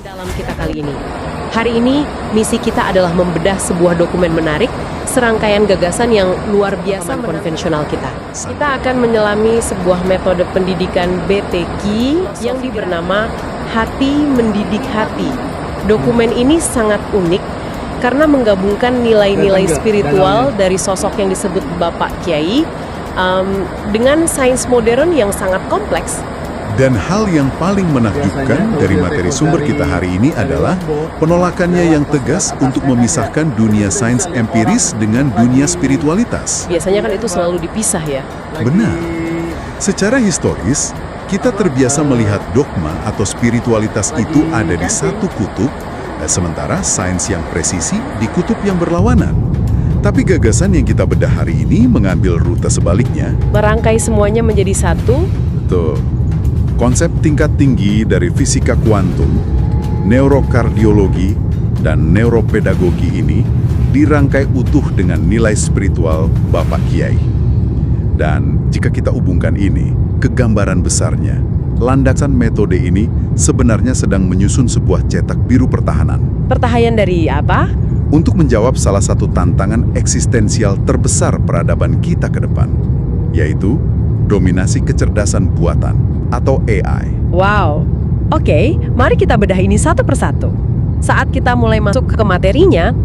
Dalam kita kali ini. Hari ini, misi kita adalah membedah sebuah dokumen menarik, serangkaian gagasan yang luar biasa konvensional kita. Kita akan menyelami sebuah metode pendidikan BTQ yang bernama Hati Mendidik Hati. Dokumen ini sangat unik karena menggabungkan nilai-nilai spiritual dari sosok yang disebut Bapak Kiai dengan sains modern yang sangat kompleks. Dan hal yang paling menakjubkan dari materi sumber kita hari ini adalah penolakannya yang tegas untuk memisahkan dunia sains empiris dengan dunia spiritualitas. Biasanya kan itu selalu dipisah ya. Benar. Secara historis, kita terbiasa melihat dogma atau spiritualitas itu ada di satu kutub, sementara sains yang presisi di kutub yang berlawanan. Tapi gagasan yang kita bedah hari ini mengambil rute sebaliknya. Merangkai semuanya menjadi satu. Tuh. Konsep tingkat tinggi dari fisika kuantum, neurokardiologi, dan neuropedagogi ini dirangkai utuh dengan nilai spiritual Bapak Kiai. Dan jika kita hubungkan ini ke gambaran besarnya, landasan metode ini sebenarnya sedang menyusun sebuah cetak biru pertahanan. Pertahanan dari apa? Untuk menjawab salah satu tantangan eksistensial terbesar peradaban kita ke depan, yaitu dominasi kecerdasan buatan atau AI. Wow. Oke, mari kita bedah ini satu persatu. Saat kita mulai masuk ke materinya,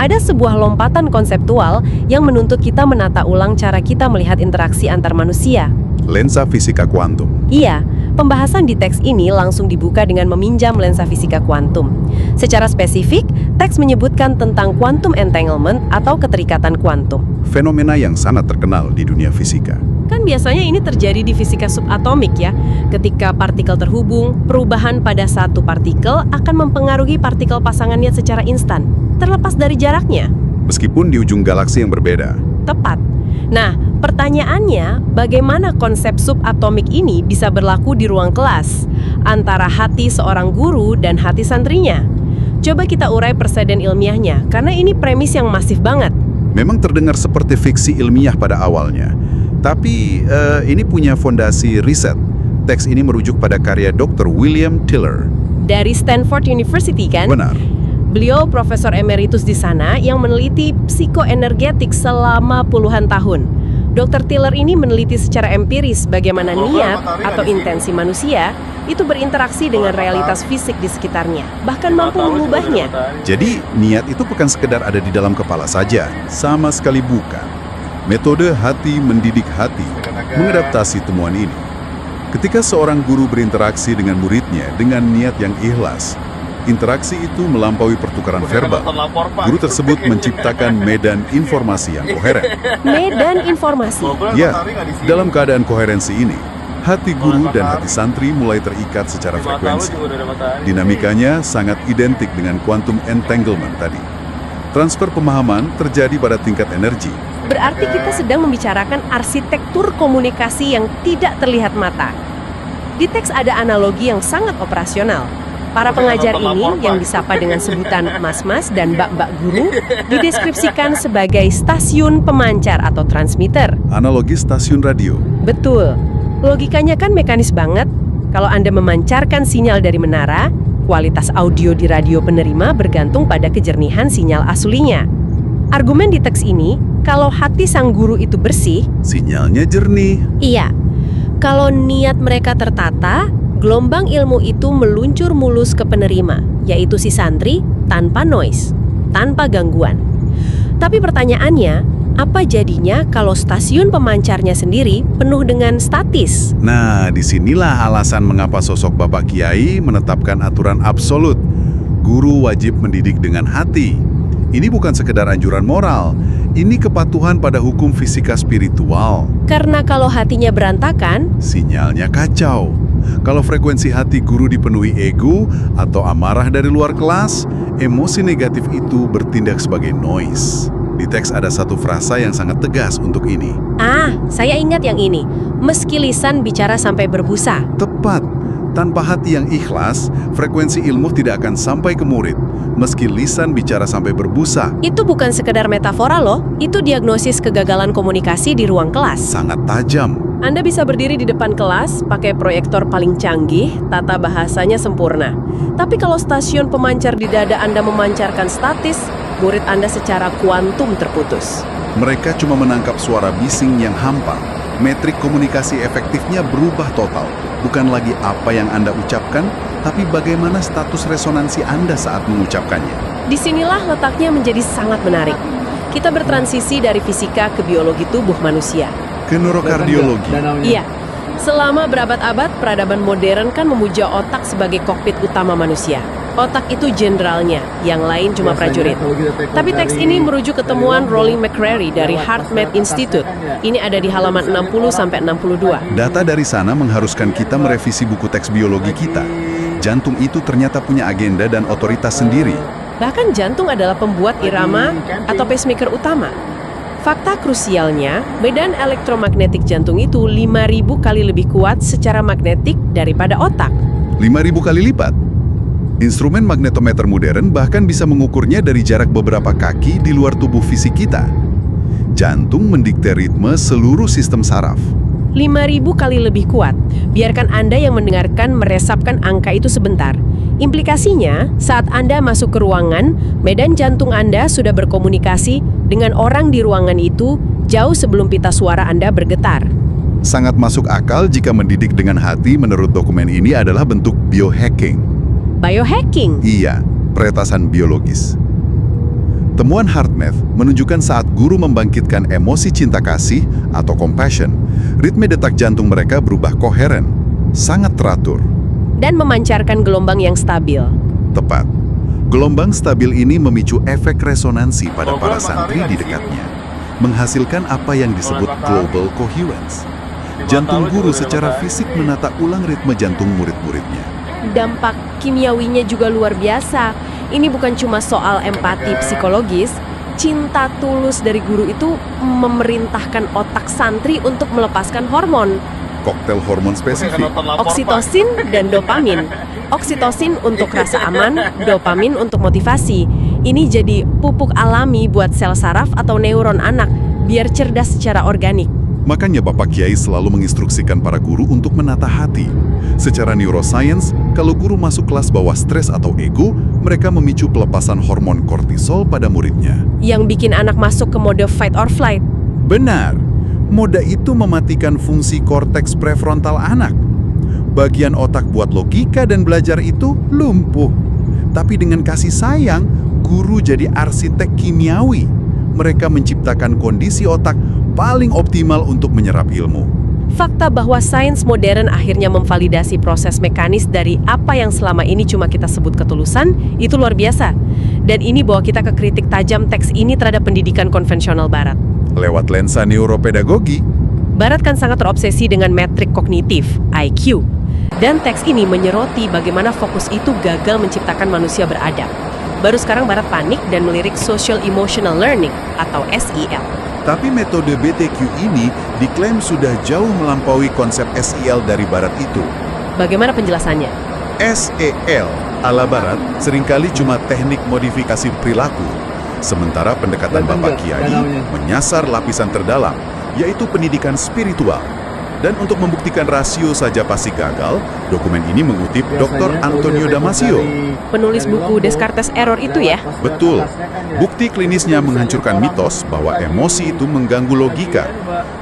ada sebuah lompatan konseptual yang menuntut kita menata ulang cara kita melihat interaksi antar manusia. Lensa fisika kuantum. Iya, pembahasan di teks ini langsung dibuka dengan meminjam lensa fisika kuantum. Secara spesifik, teks menyebutkan tentang quantum entanglement atau keterikatan kuantum. Fenomena yang sangat terkenal di dunia fisika. Kan biasanya ini terjadi di fisika subatomik ya. Ketika partikel terhubung, perubahan pada satu partikel akan mempengaruhi partikel pasangannya secara instan, terlepas dari jaraknya. Meskipun di ujung galaksi yang berbeda. Tepat. Nah, pertanyaannya, bagaimana konsep subatomik ini bisa berlaku di ruang kelas antara hati seorang guru dan hati santrinya? Coba kita urai perseden ilmiahnya, karena ini premis yang masif banget. Memang terdengar seperti fiksi ilmiah pada awalnya. Tapi ini punya fondasi riset. Teks ini merujuk pada karya Dr. William Tiller. Dari Stanford University kan? Benar. Beliau profesor emeritus di sana yang meneliti psikoenergetik selama puluhan tahun. Dr. Tiller ini meneliti secara empiris bagaimana niat atau intensi manusia itu berinteraksi dengan realitas fisik di sekitarnya, bahkan mampu mengubahnya. Jadi niat itu bukan sekedar ada di dalam kepala saja, sama sekali bukan. Metode Hati Mendidik Hati mengadaptasi temuan ini. Ketika seorang guru berinteraksi dengan muridnya dengan niat yang ikhlas, interaksi itu melampaui pertukaran verbal. Guru tersebut menciptakan medan informasi yang koheren. Medan informasi? Ya, dalam keadaan koherensi ini, hati guru dan hati santri mulai terikat secara frekuensi. Dinamikanya sangat identik dengan quantum entanglement tadi. Transfer pemahaman terjadi pada tingkat energi. Berarti kita sedang membicarakan arsitektur komunikasi yang tidak terlihat mata. Di teks ada analogi yang sangat operasional. Para pengajar ini yang disapa dengan sebutan mas-mas dan mbak-mbak guru dideskripsikan sebagai stasiun pemancar atau transmitter. Analogi stasiun radio. Betul. Logikanya kan mekanis banget. Kalau Anda memancarkan sinyal dari menara, kualitas audio di radio penerima bergantung pada kejernihan sinyal aslinya. Argumen di teks ini, kalau hati sang guru itu bersih, sinyalnya jernih. Iya. Kalau niat mereka tertata, gelombang ilmu itu meluncur mulus ke penerima, yaitu si santri, tanpa noise, tanpa gangguan. Tapi pertanyaannya, apa jadinya kalau stasiun pemancarnya sendiri penuh dengan statis? Nah, disinilah alasan mengapa sosok Bapak Kiai menetapkan aturan absolut. Guru wajib mendidik dengan hati. Ini bukan sekedar anjuran moral, ini kepatuhan pada hukum fisika spiritual. Karena kalau hatinya berantakan, sinyalnya kacau. Kalau frekuensi hati guru dipenuhi ego atau amarah dari luar kelas, emosi negatif itu bertindak sebagai noise. Di teks ada satu frasa yang sangat tegas untuk ini. Saya ingat yang ini. Meski lisan bicara sampai berbusa. Tepat. Tanpa hati yang ikhlas, frekuensi ilmu tidak akan sampai ke murid. Meski lisan bicara sampai berbusa. Itu bukan sekedar metafora loh, itu diagnosis kegagalan komunikasi di ruang kelas. Sangat tajam. Anda bisa berdiri di depan kelas, pakai proyektor paling canggih, tata bahasanya sempurna. Tapi kalau stasiun pemancar di dada Anda memancarkan statis, murid Anda secara kuantum terputus. Mereka cuma menangkap suara bising yang hampa. Metrik komunikasi efektifnya berubah total. Bukan lagi apa yang Anda ucapkan, tapi bagaimana status resonansi Anda saat mengucapkannya. Disinilah letaknya menjadi sangat menarik. Kita bertransisi dari fisika ke biologi tubuh manusia. Ke neurokardiologi. Iya, selama berabad-abad peradaban modern kan memuja otak sebagai kokpit utama manusia. Otak itu jenderalnya, yang lain cuma prajurit. Tapi teks ini merujuk ke temuan Rolling McCrary dari HeartMath Institute. Ini ada di halaman 60-62. Data dari sana mengharuskan kita merevisi buku teks biologi kita. Jantung itu ternyata punya agenda dan otoritas sendiri. Bahkan jantung adalah pembuat irama atau pacemaker utama. Fakta krusialnya, medan elektromagnetik jantung itu 5.000 kali lebih kuat secara magnetik daripada otak. 5.000 kali lipat. Instrumen magnetometer modern bahkan bisa mengukurnya dari jarak beberapa kaki di luar tubuh fisik kita. Jantung mendikte ritme seluruh sistem saraf. 5.000 kali lebih kuat. Biarkan Anda yang mendengarkan meresapkan angka itu sebentar. Implikasinya, saat Anda masuk ke ruangan, medan jantung Anda sudah berkomunikasi dengan orang di ruangan itu jauh sebelum pita suara Anda bergetar. Sangat masuk akal jika mendidik dengan hati menurut dokumen ini adalah bentuk biohacking. Biohacking? Iya, peretasan biologis. Temuan HeartMath menunjukkan saat guru membangkitkan emosi cinta kasih atau compassion, ritme detak jantung mereka berubah koheren, sangat teratur. Dan memancarkan gelombang yang stabil. Tepat. Gelombang stabil ini memicu efek resonansi pada para santri di dekatnya, menghasilkan apa yang disebut global coherence. Jantung guru secara fisik menata ulang ritme jantung murid-muridnya. Dampak kimiawinya juga luar biasa. Ini bukan cuma soal empati psikologis, cinta tulus dari guru itu memerintahkan otak santri untuk melepaskan hormon. Koktel hormon spesifik. Oksitosin dan dopamin. Oksitosin untuk rasa aman, dopamin untuk motivasi. Ini jadi pupuk alami buat sel saraf atau neuron anak, biar cerdas secara organik. Makanya Bapak Kiai selalu menginstruksikan para guru untuk menata hati. Secara neuroscience, kalau guru masuk kelas bawah stres atau ego, mereka memicu pelepasan hormon kortisol pada muridnya. Yang bikin anak masuk ke mode fight or flight. Benar. Mode itu mematikan fungsi korteks prefrontal anak. Bagian otak buat logika dan belajar itu lumpuh. Tapi dengan kasih sayang, guru jadi arsitek kimiawi. Mereka menciptakan kondisi otak paling optimal untuk menyerap ilmu. Fakta bahwa sains modern akhirnya memvalidasi proses mekanis dari apa yang selama ini cuma kita sebut ketulusan, itu luar biasa. Dan ini bawa kita ke kritik tajam teks ini terhadap pendidikan konvensional Barat. Lewat lensa neuropedagogi, Barat kan sangat terobsesi dengan metrik kognitif, IQ. Dan teks ini menyoroti bagaimana fokus itu gagal menciptakan manusia beradab. Baru sekarang Barat panik dan melirik Social Emotional Learning atau SEL. tapi metode BTQ ini diklaim sudah jauh melampaui konsep SEL dari Barat itu. Bagaimana penjelasannya? SEL ala Barat seringkali cuma teknik modifikasi perilaku, sementara pendekatan Bapak Kiai menyasar lapisan terdalam, yaitu pendidikan spiritual. Dan untuk membuktikan rasio saja pasti gagal, dokumen ini mengutip Dr. Antonio Damasio. Penulis buku Descartes Error itu ya? Betul. Bukti klinisnya menghancurkan mitos bahwa emosi itu mengganggu logika.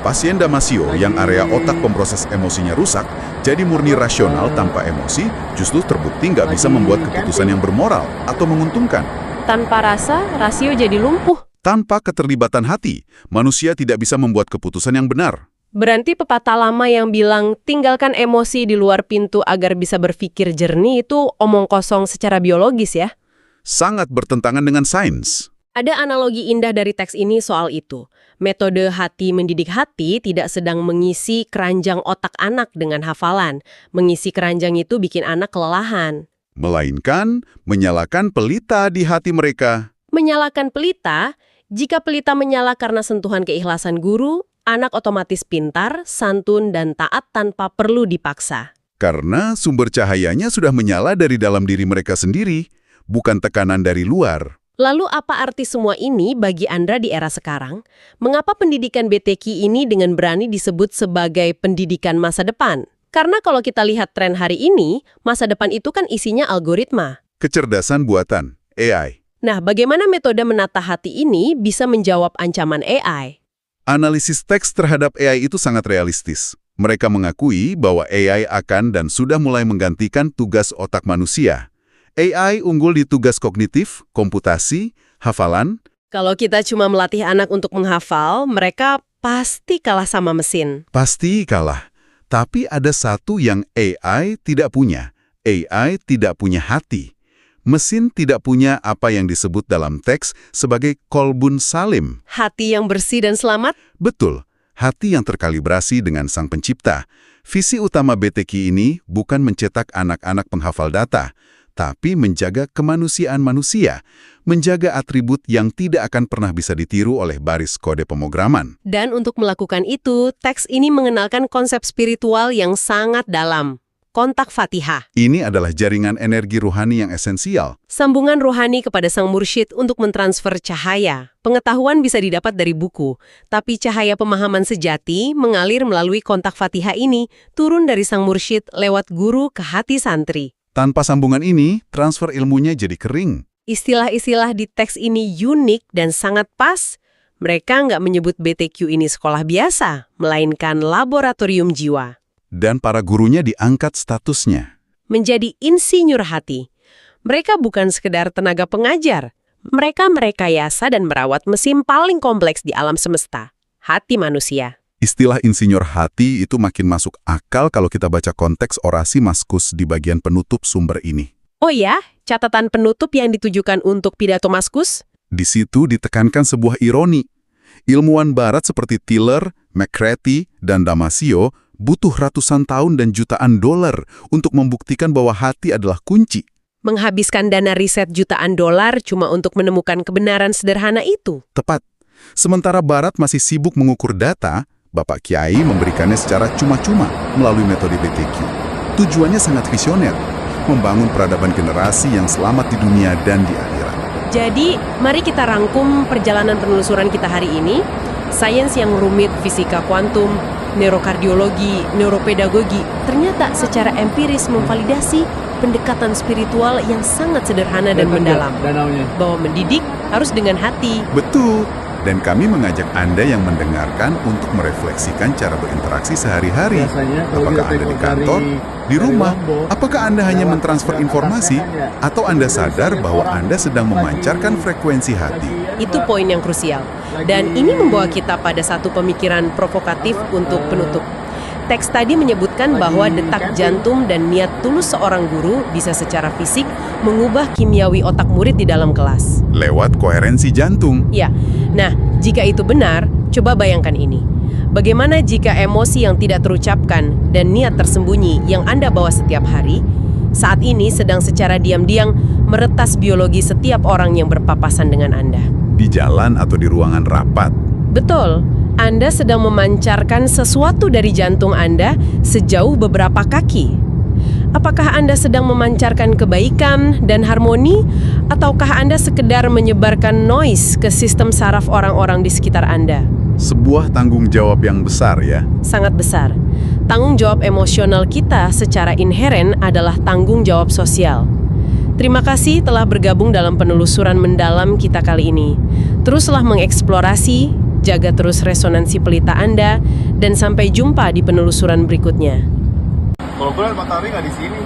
Pasien Damasio yang area otak pemproses emosinya rusak, jadi murni rasional tanpa emosi, justru terbukti nggak bisa membuat keputusan yang bermoral atau menguntungkan. Tanpa rasa, rasio jadi lumpuh. Tanpa keterlibatan hati, manusia tidak bisa membuat keputusan yang benar. Berarti pepatah lama yang bilang tinggalkan emosi di luar pintu agar bisa berpikir jernih itu omong kosong secara biologis ya? Sangat bertentangan dengan sains. Ada analogi indah dari teks ini soal itu. Metode hati mendidik hati tidak sedang mengisi keranjang otak anak dengan hafalan. Mengisi keranjang itu bikin anak kelelahan. Melainkan menyalakan pelita di hati mereka. Menyalakan pelita, jika pelita menyala karena sentuhan keikhlasan guru, anak otomatis pintar, santun, dan taat tanpa perlu dipaksa. Karena sumber cahayanya sudah menyala dari dalam diri mereka sendiri, bukan tekanan dari luar. Lalu apa arti semua ini bagi Andra di era sekarang? Mengapa pendidikan BTQ ini dengan berani disebut sebagai pendidikan masa depan? Karena kalau kita lihat tren hari ini, masa depan itu kan isinya algoritma. Kecerdasan buatan, AI. Nah, bagaimana metode menata hati ini bisa menjawab ancaman AI? Analisis teks terhadap AI itu sangat realistis. Mereka mengakui bahwa AI akan dan sudah mulai menggantikan tugas otak manusia. AI unggul di tugas kognitif, komputasi, hafalan. Kalau kita cuma melatih anak untuk menghafal, mereka pasti kalah sama mesin. Pasti kalah. Tapi ada satu yang AI tidak punya. AI tidak punya hati. Mesin tidak punya apa yang disebut dalam teks sebagai kolbun salim. Hati yang bersih dan selamat? Betul. Hati yang terkalibrasi dengan Sang Pencipta. Visi utama BTQ ini bukan mencetak anak-anak penghafal data, tapi menjaga kemanusiaan manusia, menjaga atribut yang tidak akan pernah bisa ditiru oleh baris kode pemrograman. Dan untuk melakukan itu, teks ini mengenalkan konsep spiritual yang sangat dalam. Kontak Fatihah. Ini adalah jaringan energi rohani yang esensial. Sambungan rohani kepada sang mursyid untuk mentransfer cahaya. Pengetahuan bisa didapat dari buku, tapi cahaya pemahaman sejati mengalir melalui kontak Fatihah ini, turun dari sang mursyid lewat guru ke hati santri. Tanpa sambungan ini, transfer ilmunya jadi kering. Istilah-istilah di teks ini unik dan sangat pas. Mereka nggak menyebut BTQ ini sekolah biasa, melainkan laboratorium jiwa. Dan para gurunya diangkat statusnya. Menjadi insinyur hati. Mereka bukan sekedar tenaga pengajar. Mereka merekayasa dan merawat mesin paling kompleks di alam semesta, hati manusia. Istilah insinyur hati itu makin masuk akal kalau kita baca konteks orasi Maskus di bagian penutup sumber ini. Oh ya, catatan penutup yang ditujukan untuk pidato Maskus? Di situ ditekankan sebuah ironi. Ilmuwan barat seperti Tiller, McCarthy, dan Damasio butuh ratusan tahun dan jutaan dolar untuk membuktikan bahwa hati adalah kunci. Menghabiskan dana riset jutaan dolar cuma untuk menemukan kebenaran sederhana itu. Tepat. Sementara barat masih sibuk mengukur data, Bapak Kiai memberikannya secara cuma-cuma melalui metode BTQ. Tujuannya sangat visioner, membangun peradaban generasi yang selamat di dunia dan di akhirat. Jadi, mari kita rangkum perjalanan penelusuran kita hari ini. Sains yang rumit, fisika kuantum, neurokardiologi, neuropedagogi, ternyata secara empiris memvalidasi pendekatan spiritual yang sangat sederhana dan mendalam. Bahwa mendidik harus dengan hati. Betul. Dan kami mengajak Anda yang mendengarkan untuk merefleksikan cara berinteraksi sehari-hari. Apakah Anda di kantor, di rumah, apakah Anda hanya mentransfer informasi, atau Anda sadar bahwa Anda sedang memancarkan frekuensi hati? Itu poin yang krusial. Dan ini membawa kita pada satu pemikiran provokatif untuk penutup. Teks tadi menyebutkan bahwa detak jantung dan niat tulus seorang guru bisa secara fisik mengubah kimiawi otak murid di dalam kelas. Lewat koherensi jantung. Ya, nah jika itu benar, coba bayangkan ini. Bagaimana jika emosi yang tidak terucapkan dan niat tersembunyi yang Anda bawa setiap hari, saat ini sedang secara diam-diam meretas biologi setiap orang yang berpapasan dengan Anda? Di jalan atau di ruangan rapat. Betul. Anda sedang memancarkan sesuatu dari jantung Anda sejauh beberapa kaki. Apakah Anda sedang memancarkan kebaikan dan harmoni, ataukah Anda sekedar menyebarkan noise ke sistem saraf orang-orang di sekitar Anda? Sebuah tanggung jawab yang besar ya. Sangat besar. Tanggung jawab emosional kita secara inheren adalah tanggung jawab sosial. Terima kasih telah bergabung dalam penelusuran mendalam kita kali ini. Teruslah mengeksplorasi, jaga terus resonansi pelita Anda, dan sampai jumpa di penelusuran berikutnya. Kalau gue lihat matahari nggak di sini.